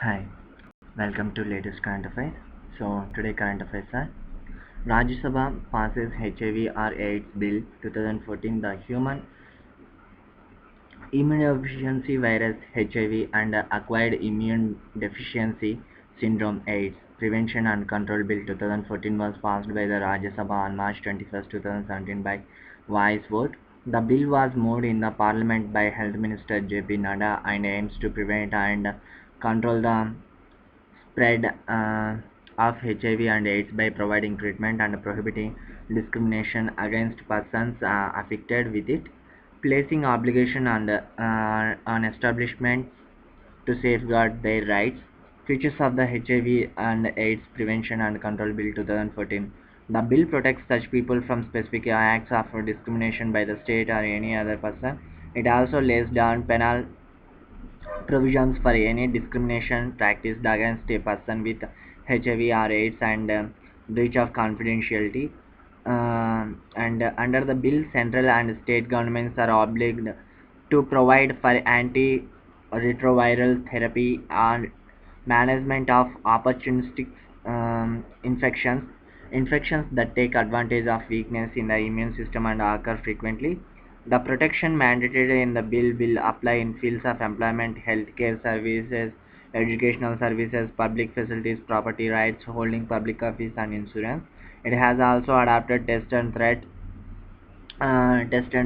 Hi, welcome to latest current affairs. So today current affairs are Rajya Sabha passes HIV or AIDS Bill 2014, the Human Immunodeficiency Virus HIV and Acquired Immune Deficiency Syndrome AIDS Prevention and Control Bill 2014 was passed by the Rajya Sabha on March 21, 2017 by voice vote. The bill was moved in the parliament by Health Minister J.P. Nadda and aims to prevent and control the spread of HIV and AIDS by providing treatment and prohibiting discrimination against persons affected with it, placing obligation on establishments to safeguard their rights. Features of the HIV and AIDS Prevention and Control Bill 2014. The bill protects such people from specific acts of discrimination by the state or any other person. It also lays down penal provisions for any discrimination practiced against a person with HIV or AIDS and breach of confidentiality. And Under the bill, central and state governments are obliged to provide for antiretroviral therapy and management of opportunistic infections that take advantage of weakness in the immune system and occur frequently. The protection mandated in the bill will apply in fields of employment, healthcare services, educational services, public facilities, property rights, holding public office, and insurance. It has also adopted test and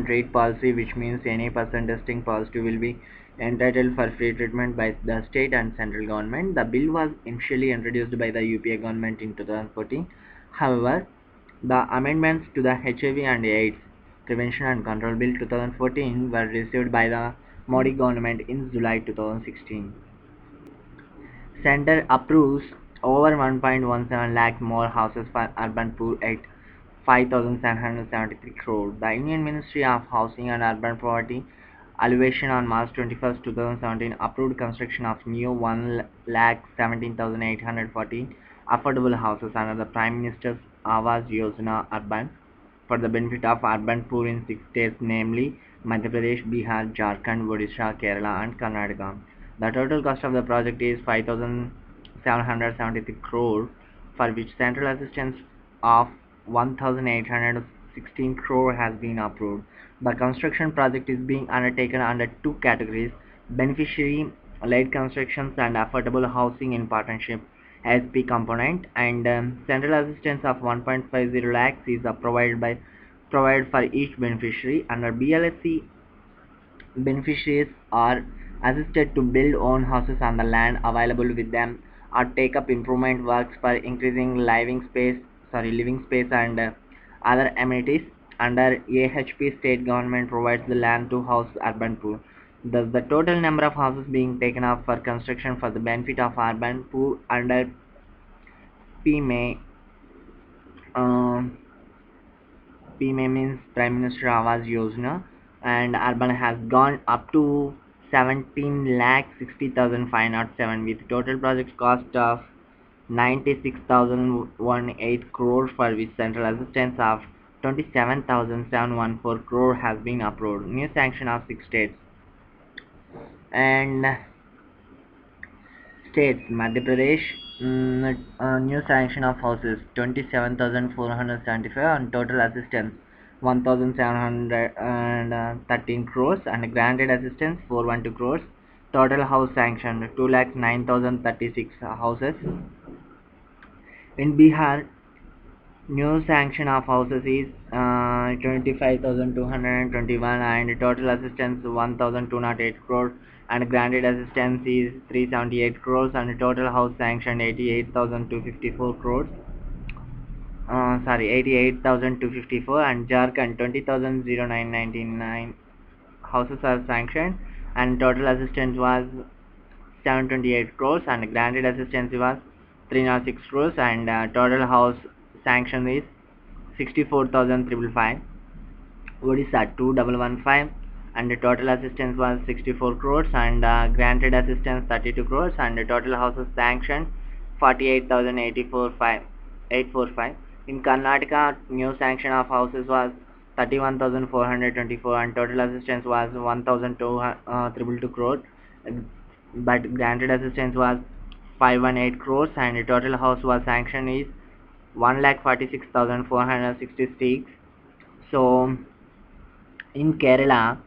treat policy, which means any person testing positive will be entitled for free treatment by the state and central government. The bill was initially introduced by the UPA government in 2014. However, the amendments to the HIV and AIDS Prevention and Control Bill 2014 were received by the Modi government in July 2016. Center approves over 1.17 lakh more houses for urban poor at 5,773 crore. The Indian Ministry of Housing and Urban Poverty Alleviation on March 21, 2017 approved construction of new 1,17,814 affordable houses under the Prime Minister's Awas Yojana Urban for the benefit of urban poor in 6 states, namely Madhya Pradesh, Bihar, Jharkhand, Odisha, Kerala, and Karnataka. The total cost of the project is 5,773 crore, for which central assistance of 1,816 crore has been approved. The construction project is being undertaken under two categories: beneficiary-led constructions and affordable housing in partnership (SP component), and central assistance of 1.50 lakhs is provided for each beneficiary. Under BLSC, beneficiaries are assisted to build own houses on the land available with them or take up improvement works for increasing living space and other amenities. Under AHP, state government provides the land to house urban poor. Thus, the total number of houses being taken up for construction for the benefit of urban poor under PMAY, PMAY means Prime Minister Awas Yojana, and urban has gone up to 17,60,507 with total project cost of 96,018 crore, for which central assistance of 27,714 crore has been approved. New sanction of 6 states and states: Madhya Pradesh, new sanction of houses 27,475 and total assistance 1,713 crores and granted assistance 412 crores. Total house sanctioned 2,09,036 houses. In Bihar, new sanction of houses is 25,221 and total assistance 1,208 crores and granted assistance is 378 crores and total house sanctioned 88,254 crores. 88,254. And Jharkhand 20,999 houses are sanctioned and total assistance was 728 crores and granted assistance was 306 crores and total house sanction is 64,355. Odisha 2,115 and the total assistance was 64 crores and granted assistance 32 crores and the total houses sanctioned 48,845. In Karnataka, new sanction of houses was 31,424 and total assistance was 1,222 crores, but granted assistance was 518 crores, and the total house was sanctioned is 1,46,466. So in Kerala,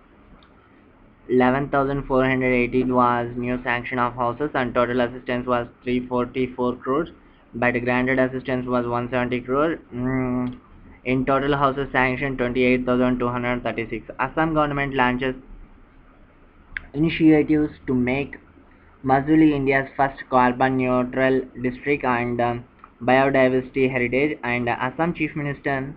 11,418 was new sanction of houses, and total assistance was 344 crores, but granted assistance was 170 crore. In total houses sanctioned 28,236. Assam government launches initiatives to make Majuli India's first carbon neutral district and biodiversity heritage, and Assam Chief Minister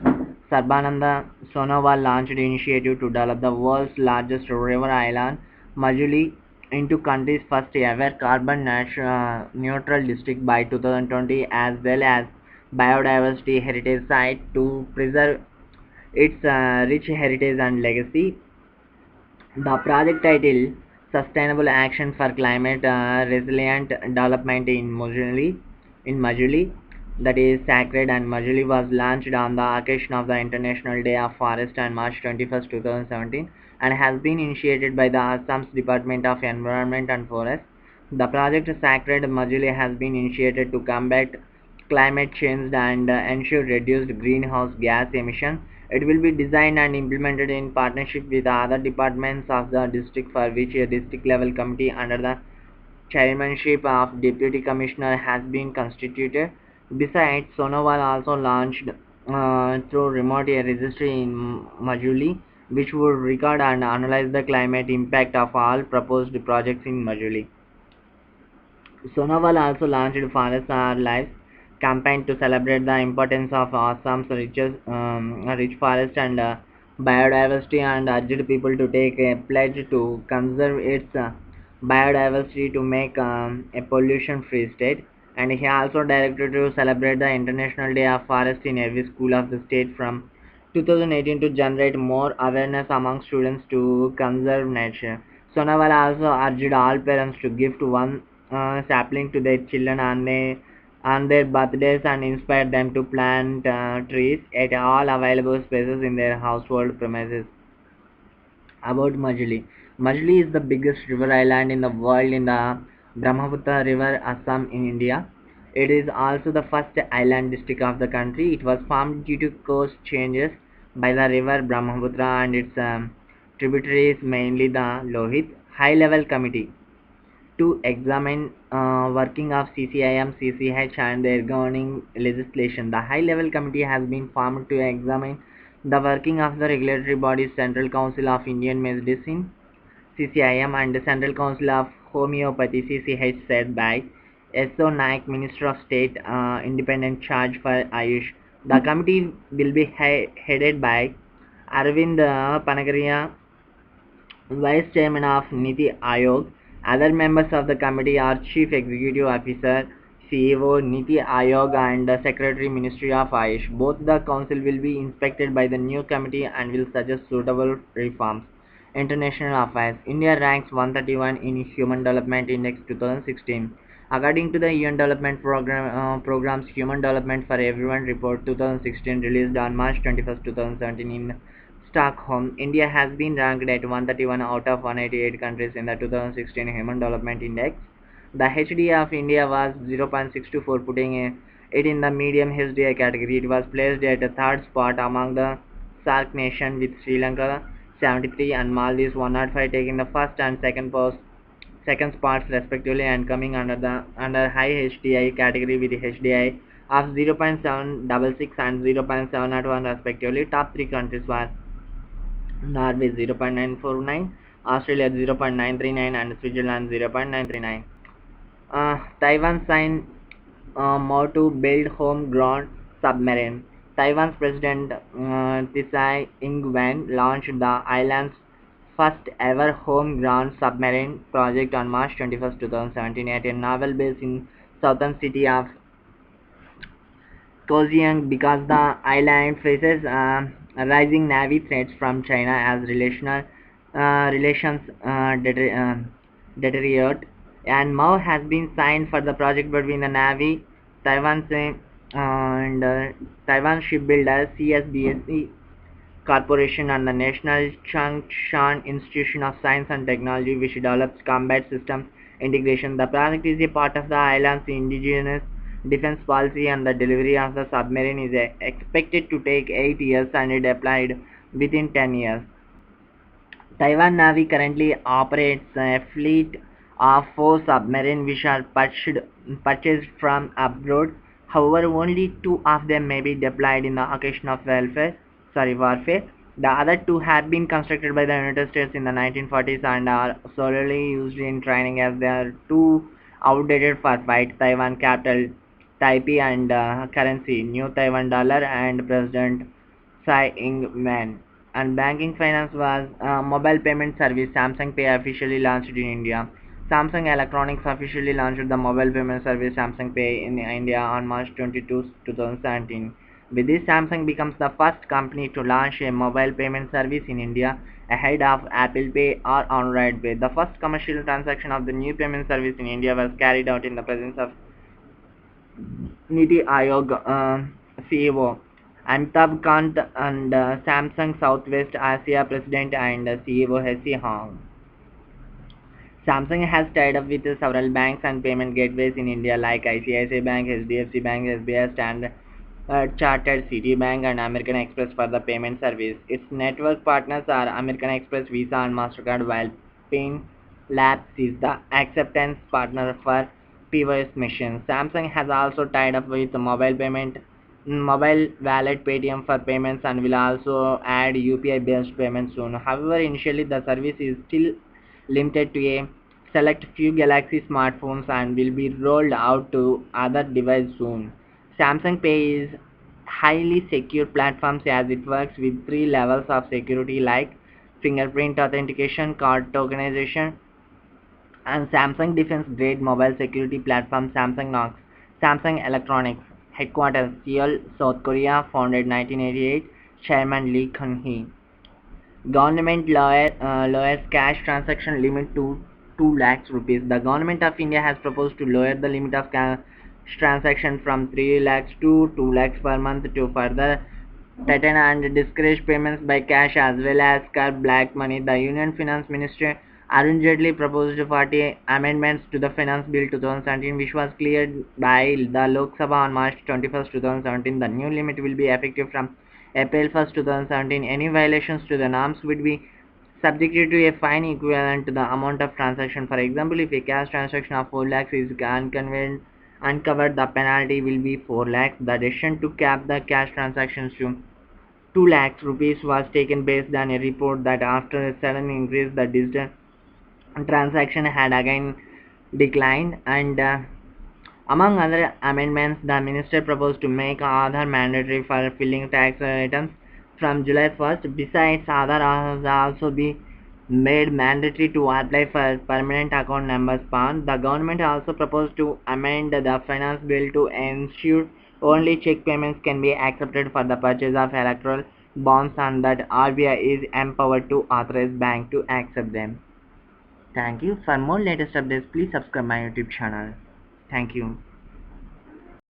Sarbananda Sonowal launched initiative to develop the world's largest river island, Majuli, into country's first ever carbon neutral district by 2020, as well as biodiversity heritage site to preserve its rich heritage and legacy. The project title Sustainable Action for Climate Resilient Development in Majuli, that is sacred, and Majuli was launched on the occasion of the International Day of Forest on March 21st, 2017, and has been initiated by the Assam's Department of Environment and Forest. The project Sacred Majuli has been initiated to combat climate change and ensure reduced greenhouse gas emissions. It will be designed and implemented in partnership with other departments of the district, for which a district level committee under the chairmanship of Deputy Commissioner has been constituted. Besides, Sonowal also launched through remote a registry in Majuli, which would record and analyze the climate impact of all proposed projects in Majuli. Sonowal also launched Forest Our Lives campaign to celebrate the importance of Assam's rich forest and biodiversity, and urged people to take a pledge to conserve its biodiversity to make a pollution-free state. And he also directed to celebrate the International Day of Forest in every school of the state from 2018 to generate more awareness among students to conserve nature. Sonowal also urged all parents to gift one sapling to their children on their birthdays and inspire them to plant trees at all available spaces in their household premises. About Majuli. Majuli is the biggest river island in the world in the Brahmaputra River, Assam in India. It is also the first island district of the country. It was formed due to coast changes by the river Brahmaputra and its tributaries, mainly the Lohit. High Level Committee to examine working of CCIM, CCH and their governing legislation. The High Level Committee has been formed to examine the working of the regulatory bodies Central Council of Indian Medicine (CCIM) and the Central Council of Homeopathy (CCH), said by S.O. Naik, Minister of State, Independent Charge for Ayush. The committee will be headed by Arvind Panagaria, Vice Chairman of Niti Aayog. Other members of the committee are Chief Executive Officer (CEO) Niti Aayog and Secretary Ministry of Ayush. Both the council will be inspected by the new committee and will suggest suitable reforms. International Affairs. India ranks 131 in Human Development Index 2016. According to the UN Development Program's Human Development for Everyone Report 2016, released on March 21st, 2017 in Stockholm, India has been ranked at 131 out of 188 countries in the 2016 Human Development Index. The HDI of India was 0.624, putting it in the medium HDI category. It was placed at the third spot among the SAARC nations, with Sri Lanka 73 and Maldives 105 taking the first and second spots respectively, and coming under high HDI category with HDI of 0.766 and 0.701 respectively. Top three countries were Norway 0.949, Australia 0.939, and Switzerland 0.939. Taiwan signed more to build homegrown submarine. Taiwan's President Tsai Ing-wen launched the island's first ever homegrown submarine project on March 21st, 2017 at a naval base in southern city of Kaohsiung, because the island faces rising navy threats from China as relations deteriorate. And MOU has been signed for the project between the Navy, Taiwan's and Taiwan shipbuilder CSBSE Corporation and the National Chung Shan Institution of Science and Technology, which develops combat systems integration. The project is a part of the island's indigenous defense policy, and the delivery of the submarine is expected to take 8 years and deployed within 10 years. Taiwan Navy currently operates a fleet of 4 submarines which are purchased from abroad. However, only 2 of them may be deployed in the occasion of warfare. The other 2 have been constructed by the United States in the 1940s and are solely used in training as they are too outdated for fight. Taiwan capital Taipei and currency New Taiwan dollar and President Tsai Ing-wen. And banking finance was mobile payment service. Samsung Pay officially launched in India. Samsung Electronics officially launched the mobile payment service Samsung Pay in India on March 22, 2017. With this, Samsung becomes the first company to launch a mobile payment service in India ahead of Apple Pay or Android Pay. The first commercial transaction of the new payment service in India was carried out in the presence of Niti Aayog CEO Amitabh Kant and Samsung Southwest Asia President and CEO Hesi Hong. Samsung has tied up with several banks and payment gateways in India like ICICI Bank, HDFC Bank, SBI, Standard Chartered, Citibank, and American Express for the payment service. Its network partners are American Express, Visa, and Mastercard, while Pin Labs is the acceptance partner for POS machines. Samsung has also tied up with mobile wallet Paytm for payments and will also add UPI-based payments soon. However, initially the service is still limited to a select few Galaxy smartphones and will be rolled out to other devices soon. Samsung Pay is highly secure platform as it works with 3 levels of security like fingerprint authentication, card tokenization, and Samsung defense grade mobile security platform Samsung Knox. Samsung Electronics headquarters Seoul, South Korea, founded 1988, Chairman Lee Kun-hee. Government lowers cash transaction limit to 2 lakhs rupees. The government of India has proposed to lower the limit of cash transaction from 3 lakhs to 2 lakhs per month to further tighten and discourage payments by cash as well as curb black money. The Union Finance Minister Arun Jaitley proposed 40 amendments to the Finance Bill 2017 which was cleared by the Lok Sabha on March 21, 2017. The new limit will be effective from April 1, 2017. Any violations to the norms would be subjected to a fine equivalent to the amount of transaction. For example, if a cash transaction of 4 lakhs is uncovered, the penalty will be 4 lakhs. The decision to cap the cash transactions to 2 lakhs rupees was taken based on a report that after a sudden increase, the digital transaction had again declined. And among other amendments, the minister proposed to make Aadhaar mandatory for filing tax returns from July 1st. Besides, Aadhaar has also been made mandatory to apply for permanent account numbers PAN. The government also proposed to amend the finance bill to ensure only check payments can be accepted for the purchase of electoral bonds and that RBI is empowered to authorize banks to accept them. Thank you. For more latest updates, please subscribe my YouTube channel. Thank you.